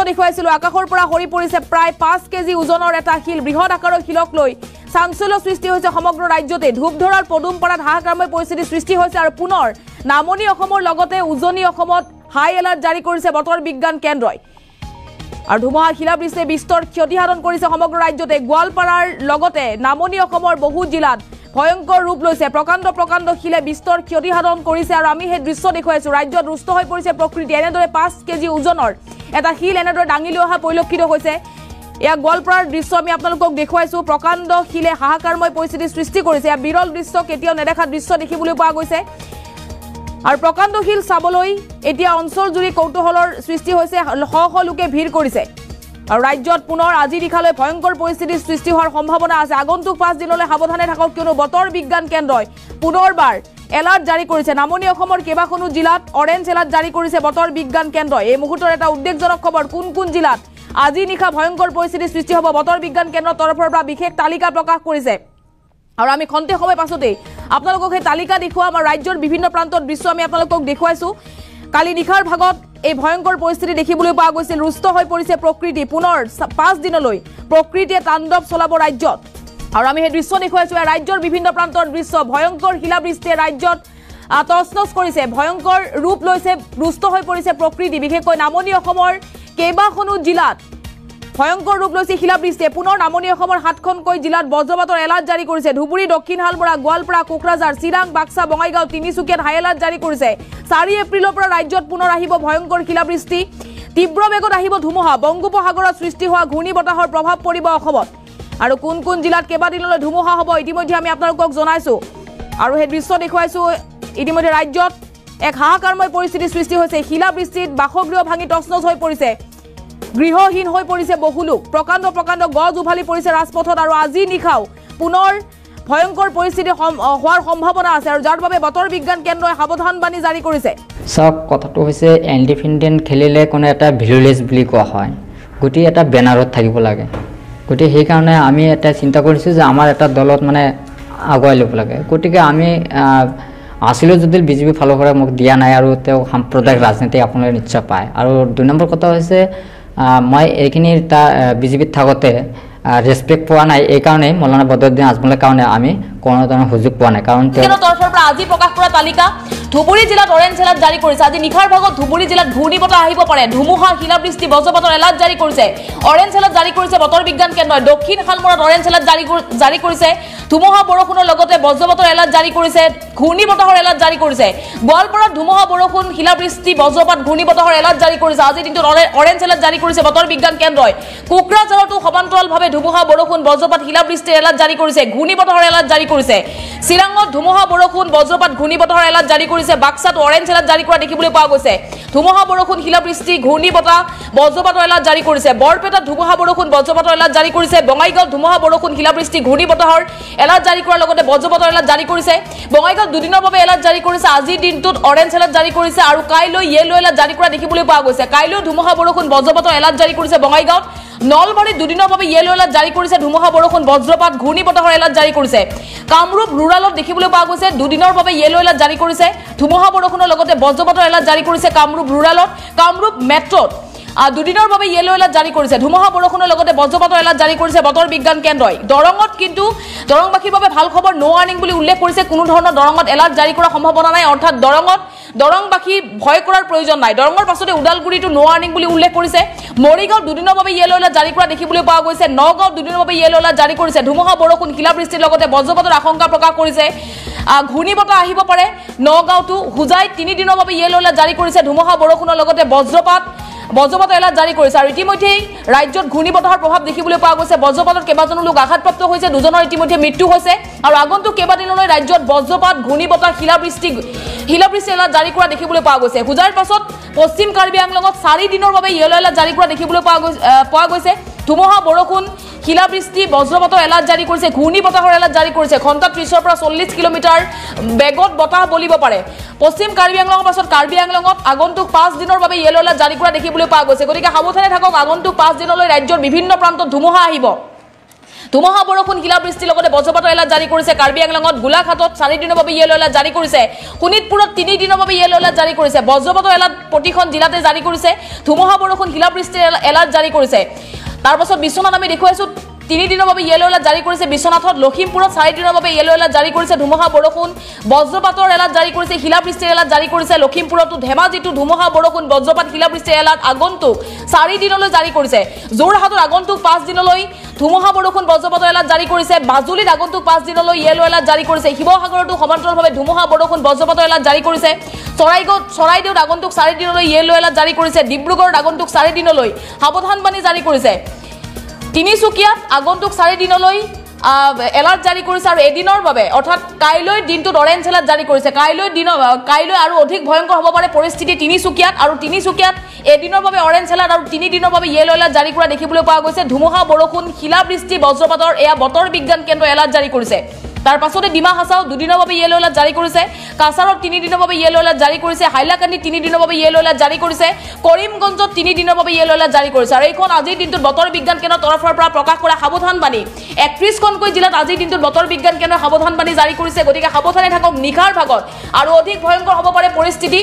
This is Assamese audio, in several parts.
দেখুৱাইছিলো আকাশৰ পৰা হৰি পৰিছে প্ৰায় 5 কেজি ওজনৰ এটা শিল বৃহৎ আকাৰৰ শিলক লৈ চাঞ্চল্য সৃষ্টি হৈছে সমগ্ৰ ৰাজ্যতে ধূপধৰাৰ পদুমপাৰাত হাহাকাৰময় পৰিস্থিতি সৃষ্টি হৈছে আৰু পুনৰ নামনি অসমৰ লগতে উজনি অসমত হাই এলাৰ্ট জাৰি কৰিছে বতৰ বিজ্ঞান কেন্দ্ৰই আৰু ধুমুহা শিলাবৃষ্টিয়ে বিস্তৰ ক্ষতিসাধন কৰিছে সমগ্ৰ ৰাজ্যতে গোৱালপাৰাৰ লগতে নামনি অসমৰ বহু জিলাত ভয়ংকৰ ৰূপ লৈছে প্ৰকাণ্ড শিলে বিস্তৰ ক্ষতিসাধন কৰিছে আৰু আমি সেই দৃশ্য দেখুৱাইছো ৰাজ্যত ৰুষ্ট হৈ পৰিছে প্ৰকৃতি এনেদৰে 5 কেজি ওজনৰ এটা শিল এনেদৰে ডাঙি লৈ অহা পৰিলক্ষিত হৈছে এয়া গোৱালপাৰাৰ দৃশ্য আমি আপোনালোকক দেখুৱাইছো প্ৰকাণ্ড শিলে হাহাকাৰময় পৰিস্থিতি সৃষ্টি কৰিছে এয়া বিৰল দৃশ্য কেতিয়াও নেদেখা দৃশ্য দেখিবলৈ পোৱা গৈছে আৰু প্ৰকাণ্ড শিল চাবলৈ এতিয়া অঞ্চল জুৰি কৌতুহলৰ সৃষ্টি হৈছে শ লোকে ভিৰ কৰিছে আৰু ৰাজ্যত পুনৰ আজি নিশালৈ ভয়ংকৰ পৰিস্থিতিৰ সৃষ্টি হোৱাৰ সম্ভাৱনা আছে আগন্তুক 5 দিনলৈ সাৱধানে থাকক কিয়নো বতৰ বিজ্ঞান কেন্দ্ৰই পুনৰবাৰ এলাৰ্ট জাৰি কৰিছে নামনি অসমৰ কেইবাখনো জিলাত অৰেঞ্জ এলাৰ্ট জাৰি কৰিছে বতৰ বিজ্ঞান কেন্দ্ৰই এই মুহূৰ্তৰ এটা উদ্বেগজনক খবৰ কোন জিলাত আজি নিশা ভয়ংকৰ পৰিস্থিতিৰ সৃষ্টি হ'ব বতৰ বিজ্ঞান কেন্দ্ৰৰ তৰফৰ পৰা বিশেষ তালিকা প্ৰকাশ কৰিছে আৰু আমি খন্তে সময় পাছতে আপোনালোকক এই তালিকা দেখুৱাম আৰু ৰাজ্যৰ বিভিন্ন প্ৰান্তৰ দৃশ্য আমি আপোনালোকক দেখুৱাইছো কালি নিশাৰ ভাগত এই ভয়ংকৰ পৰিস্থিতি দেখিবলৈ পোৱা গৈছিল ৰুষ্ট হৈ পৰিছে প্ৰকৃতি পুনৰ 5 দিনলৈ প্ৰকৃতিয়ে তাণ্ডৱ চলাব ৰাজ্যত আৰু আমি এই দৃশ্য দেখুৱাইছো ৰাজ্যৰ বিভিন্ন প্ৰান্তৰ দৃশ্য ভয়ংকৰ শিলাবৃষ্টিয়ে ৰাজ্যত তছনছ কৰিছে ভয়ংকৰ ৰূপ লৈছে ৰুষ্ট হৈ পৰিছে প্ৰকৃতি বিশেষকৈ নামনি অসমৰ কেইবাখনো জিলাত ভয়ংকৰ ৰূপ লৈছে শিলাবৃষ্টিয়ে পুনৰ নামনি অসমৰ 7খনকৈ জিলাত বজ্ৰপাতৰ এলাৰ্ট জাৰি কৰিছে ধুবুৰী দক্ষিণ হালমৰা গোৱালপাৰা কোকৰাঝাৰ চিৰাং বাক্সা বঙাইগাঁও তিনিচুকীয়াত হাই এলাৰ্ট জাৰি কৰিছে 4 এপ্ৰিলৰ পৰা ৰাজ্যত পুনৰ আহিব ভয়ংকৰ শিলাবৃষ্টি তীব্ৰ বেগত আহিব ধুমুহা বংগোপসাগৰত সৃষ্টি হোৱা ঘূৰ্ণীবতাহৰ প্ৰভাৱ পৰিব অসমত আৰু কোন জিলাত কেইবাদিনলৈ ধুমুহা হ'ব ইতিমধ্যে আমি আপোনালোকক জনাইছো আৰু সেই দৃশ্য দেখুৱাইছো ইতিমধ্যে ৰাজ্যত এক হাহাকাৰময় পৰিস্থিতিৰ সৃষ্টি হৈছে শিলাবৃষ্টিত বাসগৃহ ভাঙি তছনছ হৈ পৰিছে গৃহহীন হৈ পৰিছে বহু লোক প্ৰকাণ্ড গজ উভালি পৰিছে ৰাজপথত আৰু আজি নিশাও পুনৰ ভয়ংকৰ পৰিস্থিতি হোৱাৰ সম্ভাৱনা আছে আৰু যাৰ বাবে বতৰ বিজ্ঞান কেন্দ্ৰই সাৱধানবাণী জাৰি কৰিছে সব কথাটো হৈছে ইণ্ডিপেণ্ডেণ্ট খেলিলে কোনো এটা ভিলেজ বুলি কোৱা হয় গুটি এটা বেনাৰত থাকিব লাগে গুটি সেই কাৰণে আমি এটা চিন্তা কৰিছো যে আমাৰ এটা দলত মানে আগুৱাই ল'ব লাগে গতিকে আমি আসলে যদি বিজেপি ফালৰ পৰা মোক দিয়া নাই আৰু তেওঁ সাম্প্ৰদায়িক ৰাজনীতি আপোনালোকে নিশ্চয় পায় আৰু 2 নম্বৰ কথা হৈছে মই এইখিনি বিজেপিত থাকতে ৰেসপেক্ট পোৱা নাই এই কাৰণে মৌলানা বদৰুদ্দিন আজমলৰ কাৰণে আমি কোনো ধৰণৰ সুযোগ পোৱা নাই কাৰণ তেওঁৰ তৰফৰ পৰা আজি প্ৰকাশ কৰা তালিকা ধুবুৰী জিলাত অৰেঞ্জ এলাৰ্ট জাৰি কৰিছে আজি নিশাৰ ভাগত ধুবুৰী জিলাত ঘূৰ্ণীবতাহ আহিব পাৰে ধুমুহা শিলাবৃষ্টি বজ্ৰপাতৰ এলাৰ্ট জাৰি কৰিছে অৰেঞ্জ এলাৰ্ট জাৰি কৰিছে বতৰ বিজ্ঞান কেন্দ্ৰই দক্ষিণ হালমৰাত অৰেঞ্জ এলাৰ্ট জাৰি কৰিছে ধুমুহা বৰষুণৰ লগতে বজ্ৰপাতৰ এলাৰ্ট জাৰি কৰিছে ঘূৰ্ণীবতাহৰ এলাৰ্ট জাৰি কৰিছে গোৱালপাৰাত ধুমুহা বৰষুণ শিলাবৃষ্টি বজ্ৰপাত ঘূৰ্ণীবতাহৰ এলাৰ্ট জাৰি কৰিছে আজি দিনটোত অৰেঞ্জ এলাৰ্ট জাৰি কৰিছে বতৰ বিজ্ঞান কেন্দ্ৰই কোকৰাঝাৰতো সমান্তৰালভাৱে ধুমুহা বৰষুণ বজ্ৰপাত শিলাবৃষ্টিৰ এলাৰ্ট জাৰি কৰিছে ঘূৰ্ণীবতাহৰ এলাৰ্ট জাৰি কৰিছে চিৰাঙত ধুমুহা বৰষুণ বজ্ৰপাত ঘূৰ্ণীবতাহৰ এলাৰ্ট জাৰি কৰিছে বাক্সাত অৰেঞ্জ এলাৰ্ট জাৰি কৰা দেখিবলৈ পোৱা গৈছে ধুমুহা বৰষুণ শিলাবৃষ্টি ঘূৰ্ণীবতাহ বজ্ৰপাতৰ এলাৰ্ট জাৰি কৰিছে বৰপেটাত ধুমুহা বৰষুণ বজ্ৰপাতৰ এলাৰ্ট জাৰি কৰিছে বঙাইগাঁৱত ধুমুহা বৰষুণ শিলাবৃষ্টি ঘূৰ্ণীবতাহৰ এলাৰ্ট জাৰি কৰাৰ লগতে বজ্ৰপাতৰ এলাৰ্ট জাৰি কৰিছে বঙাইগাঁৱত 2 দিনৰ বাবে এলাৰ্ট জাৰি কৰিছে আজিৰ দিনটোত অৰেঞ্জ এলাৰ্ট জাৰি কৰিছে আৰু কাইলৈ য়েলো এলাৰ্ট জাৰি কৰা দেখিবলৈ পোৱা গৈছে কাইলৈ ধুমুহা বৰষুণ বজ্ৰপাতৰ এলাৰ্ট জাৰি কৰিছে বঙাইগাঁৱত নলবাৰীত 2 দিনৰ বাবে য়েলো এলাৰ্ট জাৰি কৰিছে ধুমুহা বৰষুণ বজ্ৰপাত ঘূৰ্ণীবতাহৰ এলাৰ্ট জাৰি কৰিছে কামৰূপ ৰুৰালত দেখিবলৈ পোৱা গৈছে 2 দিনৰ বাবে য়েলো এলাৰ্ট জাৰি কৰিছে ধুমুহা বৰষুণৰ লগতে বজ্ৰপাতৰ এলাৰ্ট জাৰি কৰিছে কামৰূপ ৰুৰালত কামৰূপ মেট্ৰত 2 দিনৰ বাবে য়েলো এলাৰ্ট জাৰি কৰিছে ধুমুহা বৰষুণৰ লগতে বজ্ৰপাতৰ এলাৰ্ট জাৰি কৰিছে বতৰ বিজ্ঞান কেন্দ্ৰই দৰঙত কিন্তু দৰংবাসীৰ বাবে ভাল খবৰ নো ৱাৰ্নিং বুলি উল্লেখ কৰিছে কোনো ধৰণৰ দৰঙত এলাৰ্ট জাৰি কৰাৰ সম্ভাৱনা নাই অৰ্থাৎ দৰংবাসী ভয় কৰাৰ প্ৰয়োজন নাই দৰঙৰ পাছতে উদালগুৰিটো নো ৱাৰ্নিং বুলি উল্লেখ কৰিছে মৰিগাঁৱত 2 দিনৰ বাবে য়েলো এলাৰ্ট জাৰি কৰা দেখিবলৈ পোৱা গৈছে নগাঁৱত 2 দিনৰ বাবে য়েলো এলাৰ্ট জাৰি কৰিছে ধুমুহা বৰষুণ শিলাবৃষ্টিৰ লগতে বজ্ৰপাতৰ আশংকা প্ৰকাশ কৰিছে ঘূৰ্ণীবতাহ আহিব পাৰে নগাঁৱতো হুজাইত 3 দিনৰ বাবে য়েলো এলাৰ্ট জাৰি কৰিছে ধুমুহা বৰষুণৰ লগতে বজ্ৰপাতৰ এলাৰ্ট জাৰি কৰিছে আৰু ইতিমধ্যে ৰাজ্যত ঘূৰ্ণীবতাহৰ প্ৰভাৱ দেখিবলৈ পোৱা গৈছে বজ্ৰপাতত কেইবাজনো লোক আঘাতপ্ৰাপ্ত হৈছে 2জনৰ ইতিমধ্যে মৃত্যু হৈছে আৰু আগন্তুক কেইবাদিনলৈ ৰাজ্যত বজ্ৰপাত ঘূৰ্ণীবতাহ শিলাবৃষ্টি এলাৰ্ট জাৰি কৰা দেখিবলৈ পোৱা গৈছে হুজাইৰ পাছত পশ্চিম কাৰ্বি আংলঙত 4 দিনৰ বাবে য়েলো এলাৰ্ট জাৰি কৰা দেখিবলৈ পোৱা গৈছে ধুমুহা বৰষুণ শিলাবৃষ্টি বজ্ৰপাতৰ এলাৰ্ট জাৰি কৰিছে ঘূৰ্ণীবতাহৰ এলাৰ্ট জাৰি কৰিছে ঘণ্টাত 30 পৰা 40 কিলোমিটাৰ বেগত বতাহ বলিব পাৰে পশ্চিম কাৰ্বি আংলঙৰ পাছত কাৰ্বি আংলঙত আগন্তুক 5 দিনৰ বাবে য়েলো এলাৰ্ট জাৰি কৰা দেখিবলৈ পোৱা গৈছে গতিকে সাৱধানে থাকক আগন্তুক 5 দিনলৈ ৰাজ্যৰ বিভিন্ন প্ৰান্তত ধুমুহা আহিব ধুমুহা বৰষুণ শিলাবৃষ্টিৰ লগতে বজ্ৰপাতৰ এলাৰ্ট জাৰি কৰিছে কাৰ্বি আংলঙত গোলাঘাটত 4 দিনৰ বাবে ইয়েলো এলাৰ্ট জাৰি কৰিছে শোণিতপুৰত 3 দিনৰ বাবে ইয়েলো এলাৰ্ট জাৰি কৰিছে বজ্ৰপাতৰ এলাৰ্ট প্ৰতিখন জিলাতে জাৰি কৰিছে ধুমুহা বৰষুণ শিলাবৃষ্টিৰ এলাৰ্ট জাৰি কৰিছে তাৰ পাছত বিশ্বনাথ আমি দেখুৱাইছো 3 দিনৰ বাবে ইয়েলো এলাৰ্ট জাৰি কৰিছে বিশ্বনাথত লখিমপুৰত 4 দিনৰ বাবে ইয়েলো এলাৰ্ট জাৰি কৰিছে ধুমুহা বৰষুণ বজ্ৰপাতৰ এলাৰ্ট জাৰি কৰিছে শিলাবৃষ্টিৰ এলাৰ্ট জাৰি কৰিছে লখিমপুৰতো ধেমাজিতো ধুমুহা বৰষুণ বজ্ৰপাত শিলাবৃষ্টিৰ এলাৰ্ট আগন্তুক 4 দিনলৈ জাৰি কৰিছে যোৰহাটৰ আগন্তুক 5 দিনলৈ ধুমুহা বৰষুণ বজ্ৰপাতৰ এলাৰ্ট জাৰি কৰিছে বাজুলীত আগন্তুক 5 দিনলৈ ইয়েলো এলাৰ্ট জাৰি কৰিছে শিৱসাগৰতো সমান্তৰালভাৱে ধুমুহা বৰষুণ বজ্ৰপাতৰ এলাৰ্ট জাৰি কৰিছে চৰাইদেউত আগন্তুক 4 দিনলৈ ইয়েলো এলাৰ্ট জাৰি কৰিছে ডিব্ৰুগড়ত আগন্তুক 4 দিনলৈ সাৱধানবাণী জাৰি কৰিছে তিনিচুকীয়াত আগন্তুক 4 দিনলৈ এলাৰ্ট জাৰি কৰিছে আৰু এদিনৰ বাবে অৰ্থাৎ কাইলৈ দিনটোত অৰেঞ্জ এলাৰ্ট জাৰি কৰিছে কাইলৈ আৰু অধিক ভয়ংকৰ হ'ব পাৰে পৰিস্থিতি তিনিচুকীয়াত এদিনৰ বাবে অৰেঞ্জ এলাৰ্ট আৰু 3 দিনৰ বাবে ইয়েলো এলাৰ্ট জাৰি কৰা দেখিবলৈ পোৱা গৈছে ধুমুহা বৰষুণ শিলাবৃষ্টি বজ্ৰপাতৰ এয়া বতৰ বিজ্ঞান কেন্দ্ৰ এলাৰ্ট জাৰি কৰিছে তাৰ পাছতে ডিমা হাছাও 2 দিনৰ বাবে ইয়েলো এলাৰ্ট জাৰি কৰিছে কাছাৰত 3 দিনৰ বাবে ইয়েলো এলাৰ্ট জাৰি কৰিছে হাইলাকান্দি 3 দিনৰ বাবে ইয়েলো এলাৰ্ট জাৰি কৰিছে কৰিমগঞ্জত 3 দিনৰ বাবে ইয়েলো এলাৰ্ট জাৰি কৰিছে আৰু এইখন আজিৰ দিনটোত বতৰ বিজ্ঞান কেন্দ্ৰৰ তৰফৰ পৰা প্ৰকাশ কৰা সাৱধানবাণী 31খনকৈ জিলাত আজিৰ দিনটোত বতৰ বিজ্ঞান কেন্দ্ৰৰ সাৱধানবাণী জাৰি কৰিছে গতিকে সাৱধানে থাকক নিশাৰ ভাগত আৰু অধিক ভয়ংকৰ হ'ব পাৰে পৰিস্থিতি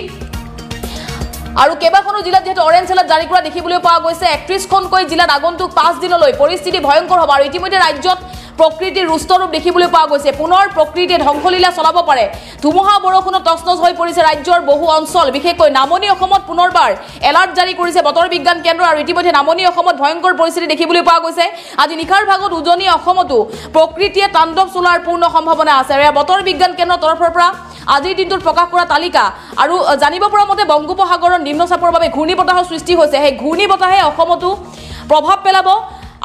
আৰু কেইবাখনো জিলাত যেহেতু অৰেঞ্জ এলাৰ্ট জাৰি কৰা দেখিবলৈ পোৱা গৈছে 31খনকৈ জিলাত আগন্তুক 5 দিনলৈ পৰিস্থিতি ভয়ংকৰ হ'ব আৰু ইতিমধ্যে ৰাজ্যত প্ৰকৃতিৰ ৰুষ্টৰূপ দেখিবলৈ পোৱা গৈছে পুনৰ প্ৰকৃতিয়ে ধ্বংসলীলা চলাব পাৰে ধুমুহা বৰষুণত তছনছ হৈ পৰিছে ৰাজ্যৰ বহু অঞ্চল বিশেষকৈ নামনি অসমত পুনৰবাৰ এলাৰ্ট জাৰি কৰিছে বতৰ বিজ্ঞান কেন্দ্ৰ আৰু ইতিমধ্যে নামনি অসমত ভয়ংকৰ পৰিস্থিতি দেখিবলৈ পোৱা গৈছে আজি নিশাৰ ভাগত উজনি অসমতো প্ৰকৃতিয়ে তাণ্ডৱ চলোৱাৰ পূৰ্ণ সম্ভাৱনা আছে আৰু বতৰ বিজ্ঞান কেন্দ্ৰৰ তৰফৰ পৰা আজিৰ দিনটোত প্ৰকাশ কৰা তালিকা আৰু জানিব পৰা মতে বংগোপসাগৰৰ নিম্নচাপৰ বাবে ঘূৰ্ণীবতাহৰ সৃষ্টি হৈছে সেই ঘূৰ্ণীবতাহে অসমতো প্ৰভাৱ পেলাব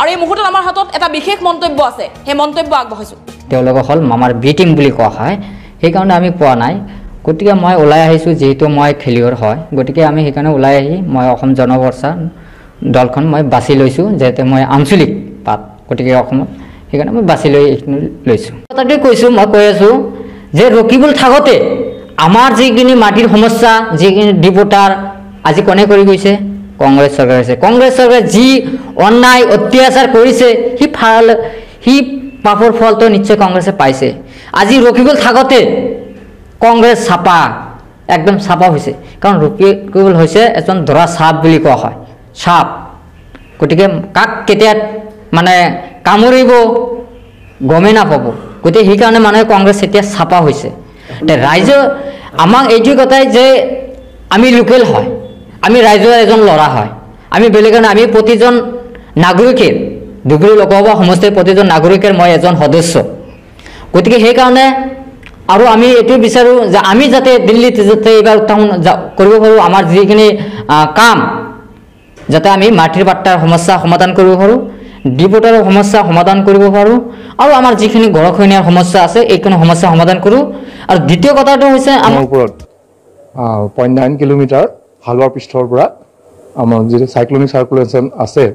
আৰু এই মুহূৰ্তত আমাৰ হাতত এটা বিশেষ মন্তব্য আছে সেই মন্তব্য আগবঢ়াইছো তেওঁলোক হল মামাৰ বি টিম বুলি কোৱা হয় সেইকাৰণে আমি পোৱা নাই গতিকে মই ওলাই আহিছোঁ যেহেতু মই খেলুৱৈৰ হয় গতিকে আমি সেইকাৰণে ওলাই আহি মই অসম জনমৰ্চা দলখন মই বাছি লৈছোঁ যাতে মই আঞ্চলিক পাত গতিকে অসমত সেইকাৰণে মই বাছি লৈ এইখিনি লৈছোঁ তাতে কৈছোঁ মই কৈ আছোঁ যে ৰকিবুল থাকোঁতে আমাৰ যিখিনি মাটিৰ সমস্যা যিখিনি ডিপোটাৰ আজি কোনে কৰি গৈছে কংগ্ৰেছ চৰকাৰ আছে কংগ্ৰেছ চৰকাৰে যি অন্যায় অত্যাচাৰ কৰিছে সি পাপৰ ফলটো নিশ্চয় কংগ্ৰেছে পাইছে আজি ৰকিবুল থাকোঁতে কংগ্ৰেছ চাপা একদম চাপা হৈছে কাৰণ ৰকিবুল হৈছে এজন ধৰা চাপ বুলি কোৱা হয় চাপ গতিকে কাক কেতিয়া মানে কামুৰিব গমেই নাপাব গতিকে সেইকাৰণে মানুহে কংগ্ৰেছ এতিয়া চাপা হৈছে ৰাইজ আমাক এইটো কথাই যে আমি লোকেল হয় আমি ৰাইজৰ এজন ল'ৰা হয় আমি বেলেগ আমি প্ৰতিজন নাগৰিকে ধুবুৰী লোকসভা সমষ্টিৰ প্ৰতিজন নাগৰিকৰ মই এজন সদস্য গতিকে সেইকাৰণে আৰু আমি এইটো বিচাৰোঁ যে আমি যাতে দিল্লীত যাতে এইবাৰ উত্থাপন কৰিব পাৰোঁ আমাৰ যিখিনি কাম যাতে আমি মাটিৰ পাট্টাৰ সমস্যা সমাধান কৰিব পাৰোঁ ডিপোটাৰৰ সমস্যা সমাধান কৰিব পাৰোঁ আৰু আমাৰ যিখিনি গড়খহনীয়াৰ সমস্যা আছে এইখিনি সমস্যা সমাধান কৰোঁ আৰু দ্বিতীয় কথাটো হৈছে আমাৰ ওপৰত 0.9 কিলোমিটাৰ হালুৱাৰ পৃষ্ঠৰ পৰা আমাৰ যিটো চাইক্লনিক চাৰ্কুলেশ্যন আছে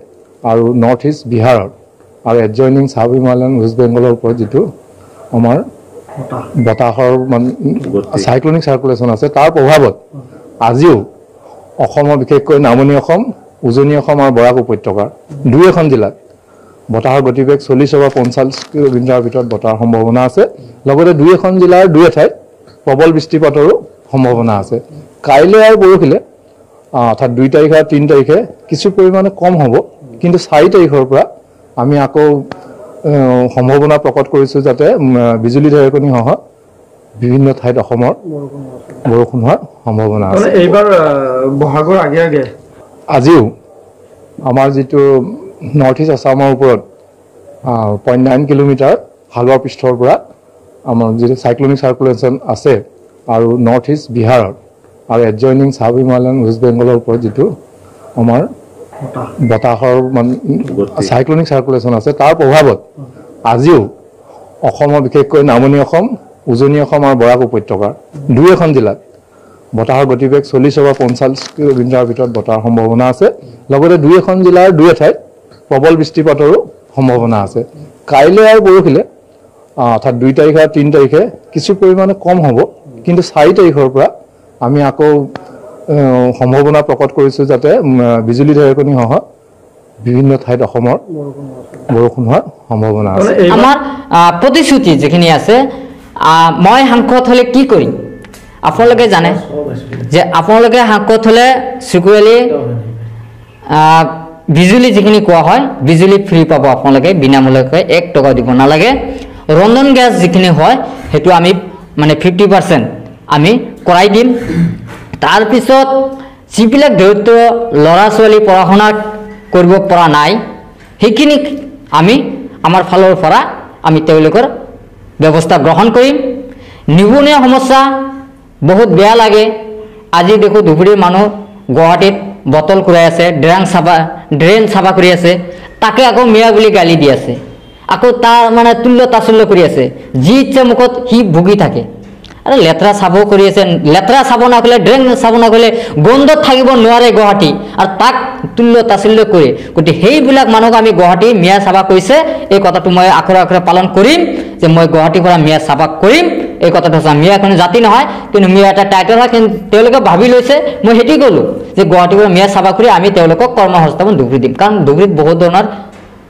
আৰু নৰ্থ ইষ্ট বিহাৰৰ আৰু এডজইনিং চাব হিমালয়ান ৱেষ্ট বেংগলৰ ওপৰত যিটো আমাৰ বতাহৰ চাইক্লনিক চাৰ্কুলেশ্যন আছে তাৰ প্ৰভাৱত আজিও অসমৰ বিশেষকৈ নামনি অসম উজনি অসম আৰু বৰাক উপত্যকাৰ দুই এখন জিলাত বতাহৰ গতিবেগ 40 বা 50 কিলোমিটাৰৰ ভিতৰত বতাহৰ সম্ভাৱনা আছে লগতে দুই এখন জিলাৰ দুই ঠাইত প্ৰবল বৃষ্টিপাতৰো সম্ভাৱনা আছে কাইলৈ আৰু পৰহিলে অৰ্থাৎ 2 তাৰিখ আৰু 3 তাৰিখে কিছু পৰিমাণে কম হ'ব কিন্তু 4 তাৰিখৰ পৰা আমি আকৌ সম্ভাৱনা প্ৰকট কৰিছোঁ যাতে বিজুলী ঢেৰেকনি সহ বিভিন্ন ঠাইত অসমৰ বৰষুণ হোৱাৰ সম্ভাৱনা আছে এইবাৰ বহাগৰ আগে আগে আজিও আমাৰ যিটো নৰ্থ ইষ্ট আছামৰ ওপৰত 0.9 কিলোমিটাৰ হালুৱাৰ পৃষ্ঠৰ পৰা আমাৰ যিটো চাইক্লনিক চাৰ্কুলেশ্যন আছে আৰু নৰ্থ ইষ্ট বিহাৰৰ আৰু এডজইনিং চাব হিমালয়ান ৱেষ্ট বেংগলৰ ওপৰত যিটো আমাৰ বতাহৰ চাইক্লনিক চাৰ্কুলেশ্যন আছে তাৰ প্ৰভাৱত আজিও অসমৰ বিশেষকৈ নামনি অসম উজনি অসম আৰু বৰাক উপত্যকাৰ দুই এখন জিলাত বতাহৰ গতিবেগ 40 বা 50 কিলোমিটাৰৰ ভিতৰত বতাহৰ সম্ভাৱনা আছে লগতে দুই এখন জিলাৰ দুই ঠাইত প্ৰবল বৃষ্টিপাতৰো সম্ভাৱনা আছে কাইলৈ আৰু পৰহিলে অৰ্থাৎ 2 তাৰিখ আৰু 3 তাৰিখে কিছু পৰিমাণে কম হ'ব কিন্তু 4 তাৰিখৰ পৰা আমি আকৌ সম্ভাৱনা প্ৰকট কৰিছোঁ যাতে বিজুলী ঢেৰেকনি সহ বিভিন্ন ঠাইত অসমৰ বৰষুণ হোৱাৰ সম্ভাৱনা আছে। আমাৰ প্ৰতিশ্ৰুতি যিখিনি আছে মই সাংসদ হ'লে কি কৰিম আপোনালোকে জানে যে আপোনালোকে সাংসদ হ'লে চুকুৰালি বিজুলী যিখিনি কোৱা হয় বিজুলী ফ্ৰী পাব আপোনালোকে বিনামূলীয়াকৈ 1 টকা দিব নালাগে ৰন্ধন গেছ যিখিনি হয় সেইটো আমি মানে 50% আমি কৰাই দিম তাৰ পিছত যিবিলাক দৰিদ্ৰ ল'ৰা ছোৱালী পঢ়া শুনা কৰিব পৰা নাই সেইখিনি আমি আমাৰ ফালৰ পৰা আমি তেওঁলোকৰ ব্যৱস্থা গ্ৰহণ কৰিম নিবনুৱা সমস্যা বহুত বেয়া লাগে আজি দেখো ধুবুৰীৰ মানুহ গুৱাহাটীত বটল কুৰাই আছে ড্ৰেন চাফা কৰি আছে তাকে আকৌ মিয়া বুলি গালি দি আছে আকৌ তাৰ মানে তুল্য তাচল্য কৰি আছে যি ইচ্ছা মুখত সি ভুগি থাকে আৰু লেতেৰা চাব কৰি আছে লেতেৰা চাব নকলে ড্ৰেন চাব নকলে গন্ধত থাকিব নোৱাৰে গুৱাহাটী আৰু তাক তুল্য তাচল্য কৰি গতি সেইবিলাক মানুহক আমি গুৱাহাটী মিয়া চাফা কৰিছে এই কথাটো মই আখৰে আখৰে পালন কৰিম যে মই গুৱাহাটীৰ পৰা মিয়া চাফা কৰিম এই কথাটো আছে মিয়া কোনো জাতি নহয় কিন্তু মিয়া এটা টাইটেল হয় কিন্তু তেওঁলোকে ভাবি লৈছে মই হেতি গলো যে গুৱাহাটীৰ পৰা মিয়া চাফা কৰি আমি তেওঁলোকক কৰ্মসংস্থাপন ধুবুৰী দিম কাৰণ ধুবুৰীত বহুত ধৰণৰ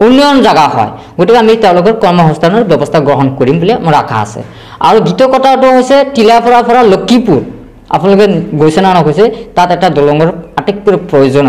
উন্নয়ন জায়গা হয় গতিকে আমি তেওঁলোকৰ কৰ্মসংস্থাপনৰ ব্যৱস্থা গ্ৰহণ কৰিম বুলি মোৰ আশা আছে আৰু দ্বিতীয় কথাটো হৈছে টিলাপাৰাৰ পৰা লক্ষীপুৰ আপোনালোকে গৈছে না নগৈছে তাত এটা দলঙৰ আটাইতকৈ প্ৰয়োজন আছে